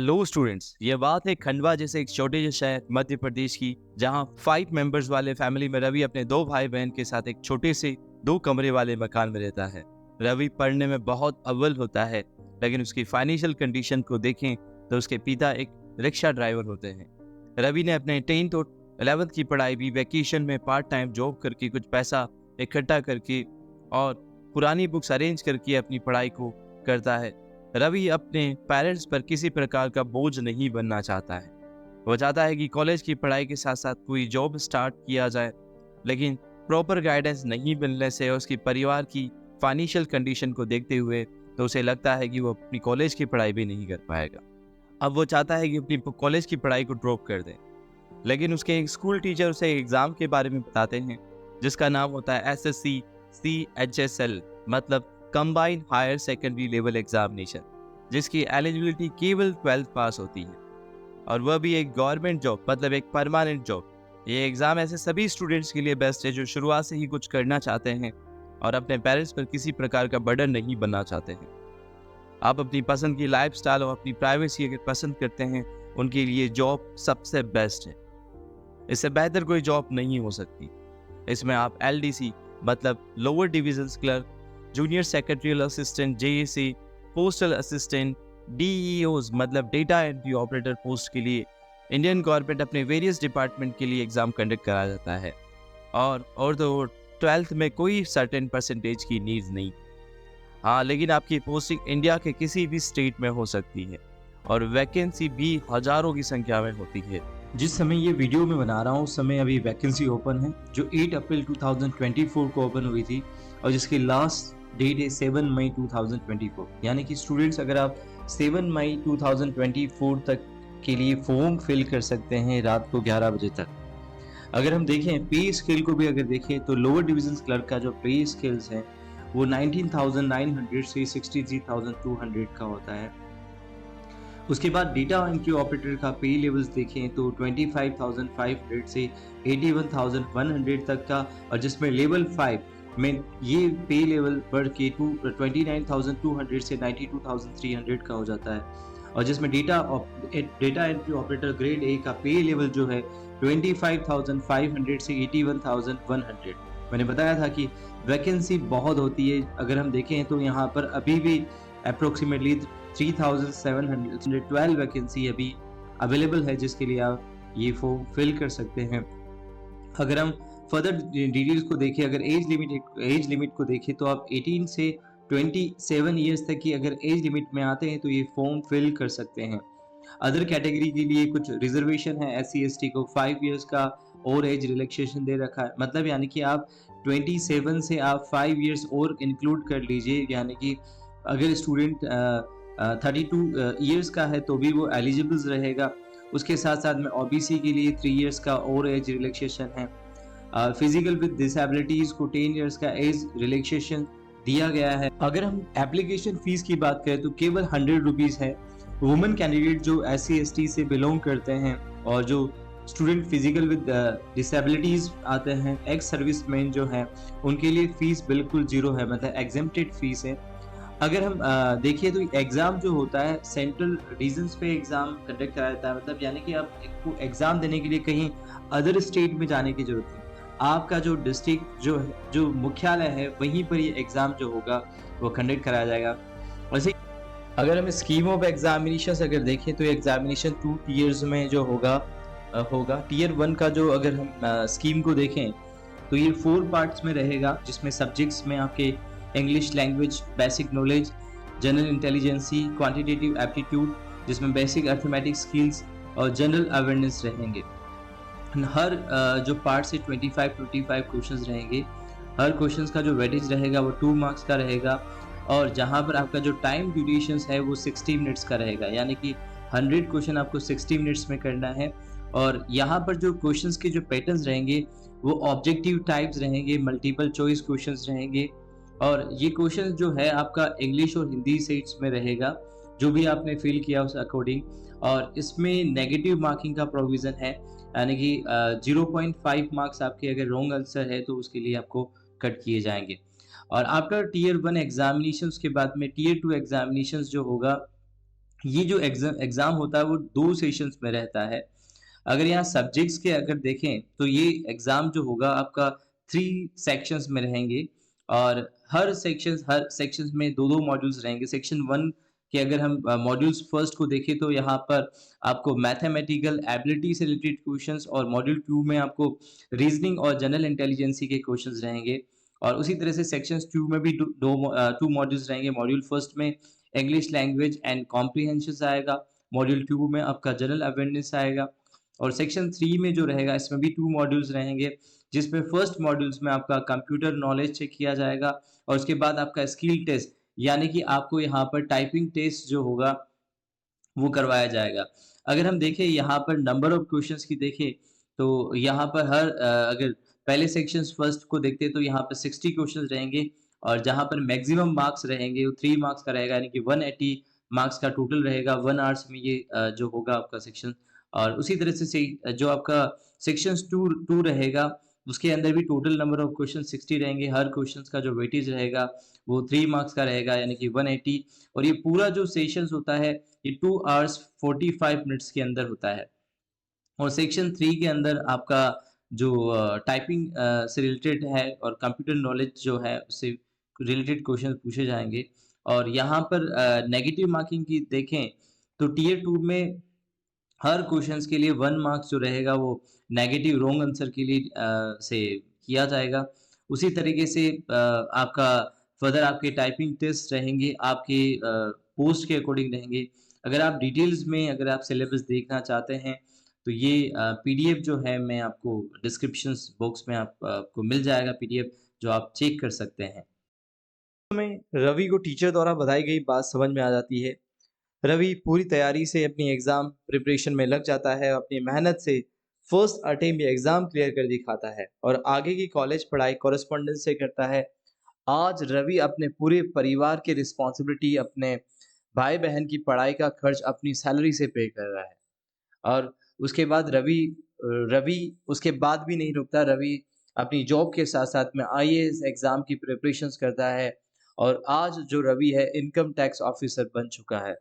Hello students, ये बात है खंडवा जैसे एक छोटे से शहर मध्य प्रदेश की, जहां 5 मेंबर्स वाले फैमिली में रवि अपने 2 भाई बहन के साथ एक छोटे से 2 कमरे वाले मकान में रहता है। रवि पढ़ने में बहुत अव्वल होता है, लेकिन उसकी फाइनेंशियल कंडीशन को देखें तो उसके पिता एक रिक्शा ड्राइवर होते हैं। रवि ने अपने 10th और 11th की पढ़ाई भी वैकेशन में पार्ट टाइम जॉब करके कुछ पैसा इकट्ठा करके और पुरानी बुक्स अरेंज करके अपनी पढ़ाई को करता है। रवि अपने पेरेंट्स पर किसी प्रकार का बोझ नहीं बनना चाहता है। वो चाहता है कि कॉलेज की पढ़ाई के साथ साथ कोई जॉब स्टार्ट किया जाए, लेकिन प्रॉपर गाइडेंस नहीं मिलने से और उसकी परिवार की फाइनेंशियल कंडीशन को देखते हुए तो उसे लगता है कि वो अपनी कॉलेज की पढ़ाई भी नहीं कर पाएगा। अब वो चाहता है कि अपनी कॉलेज की पढ़ाई को ड्रॉप कर दे, लेकिन उसके एक स्कूल टीचर उसे एग्ज़ाम के बारे में बताते हैं, जिसका नाम होता है एसएससी CHSL, मतलब combined higher secondary level examination, जिसकी एलिजिबिलिटी केवल 12th पास होती है, और वह भी एक गवर्नमेंट जॉब, मतलब एक परमानेंट जॉब। ये एग्ज़ाम ऐसे सभी स्टूडेंट्स के लिए बेस्ट है जो शुरुआत से ही कुछ करना चाहते हैं और अपने पेरेंट्स पर किसी प्रकार का बर्डन नहीं बनना चाहते हैं। आप अपनी पसंद की लाइफस्टाइल और अपनी प्राइवेसी अगर पसंद करते हैं, उनके लिए जॉब सबसे बेस्ट है। इससे बेहतर कोई जॉब नहीं हो सकती। इसमें आप LDC, मतलब lower divisions clerk, junior secretarial assistant JAC, postal assistant, DEOs मतलब डेटा एंट्री ऑपरेटर पोस्ट के लिए इंडियन गवर्नमेंट अपने वेरियस डिपार्टमेंट के लिए एग्जाम कंडक्ट कराया जाता है। और तो 12th में कोई सर्टेन परसेंटेज की नीड नहीं। हाँ, लेकिन आपकी पोस्टिंग इंडिया के किसी भी स्टेट में हो सकती है और वैकेंसी भी हजारों की संख्या में होती है। जिस समय ये वीडियो मैं बना रहा हूँ उस समय अभी वैकेंसी ओपन है, जो 8 अप्रैल 2024 को ओपन हुई थी और जिसकी लास्ट डेट है 7 मई 2024। यानी कि स्टूडेंट्स, अगर आप 7 मई 2024 तक के लिए फॉर्म फिल कर सकते हैं रात को 11 बजे तक। अगर हम देखें पे स्केल को भी अगर देखें तो लोअर डिवीजन क्लर्क का जो पे स्केल्स है वो 19,900 से 63,200 का होता है। उसके बाद डेटा एंट्री ऑपरेटर का पे लेवल्स देखें तो 25,500 से 81,100 तक का, और जिसमें लेवल 5 में ये पे लेवल बढ़ के 29,200 से 92,300 का हो जाता है, और जिसमें data entry operator grade A का पे लेवल जो है 25,500 से 81,100। मैंने बताया था कि वैकेंसी बहुत होती है। अगर हम देखें तो यहाँ पर अभी भी अप्रोक्सीमेटली 3,712 वैकेंसी अभी अवेलेबल है, जिसके लिए आप ये फॉर्म फिल कर सकते हैं। अगर हम फर्दर डिटेल्स को देखें, अगर एज लिमिट को देखें तो आप 18 से 27 ईयर्स तक की अगर एज लिमिट में आते हैं तो ये फॉर्म फिल कर सकते हैं। अदर कैटेगरी के लिए कुछ रिजर्वेशन है, SC ST को 5 इयर्स का और एज रिलैक्सेशन दे रखा है, मतलब यानी कि आप 27 से आप 5 इयर्स और इंक्लूड कर लीजिए, यानी कि अगर स्टूडेंट 32 इयर्स का है तो भी वो एलिजिबल रहेगा। उसके साथ साथ में OBC के लिए 3 इयर्स का और एज रिलैक्सेशन है। फिजिकल विद डिसेबिलिटीज को 10 इयर्स का एज रिलैक्सेशन दिया गया है। अगर हम एप्लीकेशन फीस की बात करें तो केवल 100 रुपीज़ है। वुमेन कैंडिडेट जो SC ST से बिलोंग करते हैं और जो स्टूडेंट फिजिकल विद डिसेबिलिटीज आते हैं, एक्स सर्विसमैन जो हैं, उनके लिए फीस बिल्कुल जीरो है, मतलब एग्जेम्प्टेड फीस है। अगर हम देखिए तो एग्ज़ाम जो होता है सेंट्रल रीजन्स पे एग्ज़ाम कंडक्ट कराया जाता है, मतलब यानी कि आपको एग्ज़ाम देने के लिए कहीं अदर स्टेट में जाने की ज़रूरत नहीं। आपका जो डिस्ट्रिक्ट जो है, जो मुख्यालय है, वहीं पर ये एग्ज़ाम जो होगा वो कंडक्ट कराया जाएगा। वैसे अगर हम स्कीम ऑफ एग्जामिनेशन अगर देखें तो एग्जामिनेशन 2 टीयर्स में जो होगा टीयर 1 का जो अगर हम स्कीम को देखें तो ये 4 पार्ट्स में रहेगा, जिसमें सब्जेक्ट्स में आपके English language, basic knowledge, general intelligence, quantitative aptitude, जिसमें बेसिक अर्थमेटिक स्किल्स और जनरल अवेयरनेस रहेंगे। हर जो पार्ट से 25 क्वेश्चंस रहेंगे। हर क्वेश्चंस का जो वेटेज रहेगा वो 2 मार्क्स का रहेगा, और जहाँ पर आपका जो टाइम ड्यूरेशंस है वो 60 मिनट्स का रहेगा, यानी कि 100 क्वेश्चन आपको 60 मिनट्स में करना है। और यहाँ पर जो क्वेश्चंस के जो पैटर्न्स रहेंगे वो ऑब्जेक्टिव टाइप्स रहेंगे, मल्टीपल चॉइस क्वेश्चंस रहेंगे, और ये क्वेश्चन जो है आपका इंग्लिश और हिंदी सेट्स में रहेगा, जो भी आपने फिल किया उस अकॉर्डिंग। और इसमें नेगेटिव मार्किंग का प्रोविज़न है, यानी कि 0.5 मार्क्स आपके अगर रॉन्ग आंसर है तो उसके लिए आपको कट किए जाएंगे। और आफ्टर टीयर 1 एग्जामिनेशंस के बाद में टीयर 2 एग्जामिनेशंस जो होगा ये जो एग्ज़ाम होता है वो 2 सेशंस में रहता है। अगर यहाँ सब्जेक्ट्स के अगर देखें तो ये एग्ज़ाम जो होगा आपका 3 सेक्शंस में रहेंगे और हर सेक्शंस में 2-2 मॉड्यूल्स रहेंगे। सेक्शन 1 के अगर हम मॉड्यूल्स फर्स्ट को देखें तो यहाँ पर आपको मैथमेटिकल एबिलिटी से रिलेटेड क्वेश्चंस और मॉड्यूल 2 में आपको रीज़निंग और जनरल इंटेलिजेंसी के क्वेश्चंस रहेंगे। और उसी तरह से सेक्शंस 2 में भी 2 मॉड्यूल्स रहेंगे। मॉड्यूल फर्स्ट में इंग्लिश लैंग्वेज एंड कॉम्प्रिहेंशंस आएगा, मॉड्यूल 2 में आपका जनरल अवेयरनेस आएगा और सेक्शन 3 में जो रहेगा इसमें भी 2 मॉड्यूल्स रहेंगे, जिसमें फर्स्ट मॉड्यूल्स में आपका कंप्यूटर नॉलेज चेक किया जाएगा और उसके बाद आपका स्किल टेस्ट यानी कि आपको यहाँ पर टाइपिंग टेस्ट जो होगा वो करवाया जाएगा। अगर हम देखें यहाँ पर नंबर ऑफ क्वेश्चंस की देखें, तो यहाँ पर अगर पहले सेक्शंस फर्स्ट को देखते हैं तो यहाँ पर 60 क्वेश्चंस रहेंगे और जहाँ पर मैक्सिमम मार्क्स रहेंगे वो 3 मार्क्स का रहेगा यानी कि 180 मार्क्स का टोटल रहेगा 1 आवर्स में ये जो होगा आपका सेक्शन और उसी तरह से जो आपका सेक्शंस 2 रहेगा उसके अंदर भी टोटल नंबर ऑफ क्वेश्चन 60 रहेंगे। हर क्वेश्चंस का जो वेटेज रहेगा वो 3 मार्क्स का रहेगा यानी कि 180 और ये पूरा जो सेशंस होता है ये 2 आवर्स 45 मिनट्स के अंदर होता है और सेक्शन 3 के अंदर आपका जो टाइपिंग से रिलेटेड है और कंप्यूटर नॉलेज जो है उससे रिलेटेड क्वेश्चन पूछे जाएँगे और यहाँ पर नेगेटिव मार्किंग की देखें तो टियर 2 में हर क्वेश्चंस के लिए 1 मार्क्स जो रहेगा वो नेगेटिव रॉन्ग आंसर के लिए से किया जाएगा। उसी तरीके से आपका फर्दर आपके टाइपिंग टेस्ट रहेंगे, आपके पोस्ट के अकॉर्डिंग रहेंगे। अगर आप डिटेल्स में अगर आप सिलेबस देखना चाहते हैं, तो ये पीडीएफ जो है मैं आपको डिस्क्रिप्शंस बॉक्स में आपको मिल जाएगा पीडीएफ जो आप चेक कर सकते हैं। में रवि को टीचर द्वारा बताई गई बात समझ में आ जाती है। रवि पूरी तैयारी से अपनी एग्ज़ाम प्रिपरेशन में लग जाता है, अपनी मेहनत से फर्स्ट अटेम्प्ट ये एग्ज़ाम क्लियर कर दिखाता है और आगे की कॉलेज पढ़ाई कॉरेस्पॉन्डेंस से करता है। आज रवि अपने पूरे परिवार की रिस्पॉन्सिबिलिटी, अपने भाई-बहन की पढ़ाई का खर्च अपनी सैलरी से पे कर रहा है और उसके बाद रवि उसके बाद भी नहीं रुकता। रवि अपनी जॉब के साथ-साथ में आईएएस एग्ज़ाम की प्रिपरेशंस करता है और आज जो रवि है इनकम टैक्स ऑफ़िसर बन चुका है।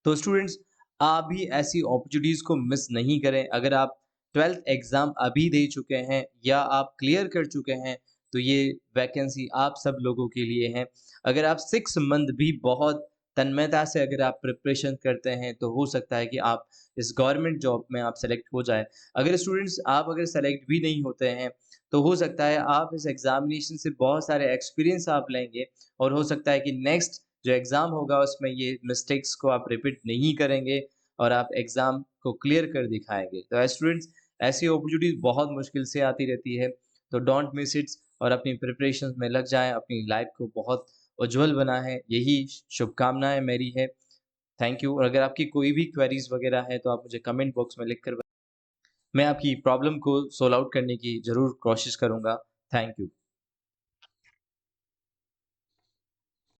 तो स्टूडेंट्स, आप भी ऐसी अपॉर्चुनिटीज़ को मिस नहीं करें। अगर आप 12th एग्ज़ाम अभी दे चुके हैं या आप क्लियर कर चुके हैं, तो ये वैकेंसी आप सब लोगों के लिए है। अगर आप 6 मंथ भी बहुत तन्मयता से अगर आप प्रिपरेशन करते हैं, तो हो सकता है कि आप इस गवर्नमेंट जॉब में आप सेलेक्ट हो जाएँ। अगर स्टूडेंट्स आप अगर सेलेक्ट भी नहीं होते हैं, तो हो सकता है आप इस एग्ज़ामिनेशन से बहुत सारे एक्सपीरियंस आप लेंगे और हो सकता है कि नेक्स्ट जो एग्ज़ाम होगा उसमें ये मिस्टेक्स को आप रिपीट नहीं करेंगे और आप एग्ज़ाम को क्लियर कर दिखाएँगे। तो स्टूडेंट्स, ऐसी अपॉर्चुनिटीज़ बहुत मुश्किल से आती रहती है, तो डोंट मिस इट और अपनी प्रिपरेशंस में लग जाएँ, अपनी लाइफ़ को बहुत उज्ज्वल बनाएँ, यही शुभकामनाएँ मेरी है। थैंक यू और अगर आपकी कोई भी क्वेरीज़ वगैरह है तो आप मुझे कमेंट बॉक्स में लिख कर मैं आपकी प्रॉब्लम को सॉल्व आउट करने की ज़रूर कोशिश करूँगा। Thank you.